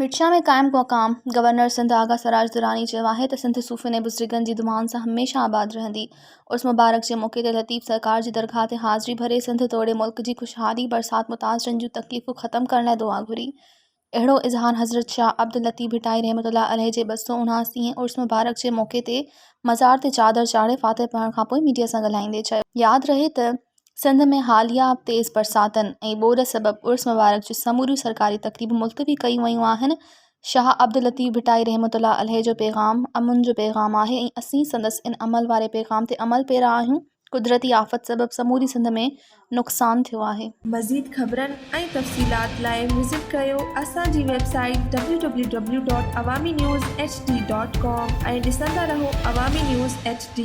मिर्चा में क़ाइम मक़ाम गवर्नर सिंध आगा सराज दुरानी चयो आहे त सिंध सूफ़े ने बुज़ुर्गनि जी दुआउनि सां हमेशह आबाद रहंदी। उर्स मुबारक जे मौक़े ते लतीफ़ सरकार जी दरगाह ते हाज़िरी भरे सिंध तोड़े मुल्क जी ख़ुशहाली बरसात मुतासिरनि जूं तकलीफ़ूं ख़त्म करण लाइ दुआ घुरी। अहिड़ो इज़हार हज़रत शाह अब्दुल लतीफ़ भिटाई रहमतुल्लाह अलैह जे 279 उर्स मुबारक जे मौक़े ते मज़ार ते चादर चाढ़े फ़ातिह पढ़ण खां पोइ मीडिया सां ॻाल्हाईंदे चयो। यादि रहे त सिंध में हालिया तेज़ बरसातनि ऐं ॿोड़ सबबि उर्स मुबारक जूं समूरियूं सरकारी तक़रीबूं मुल्तवी कयूं वयूं आहिनि। शाह अब्दुल लतीफ़ भिटाई रहमतुल्लाह अलैह जो पैगाम अमन जो पैगाम आहे ऐं असीं संदसि इन अमल वारे पैगाम ते अमल पेरा आहियूं। कुदरती आफ़त सबबि समूरी सिंध में नुक़सानु थियो आहे। मज़ीद ख़बरनि ऐं तफ़सीलात लाइ विज़िट कयो असांजी वेबसाइट www.awamiNewsHD.com ऐं ॾिसंदा रहो अवामी न्यूज़ HD।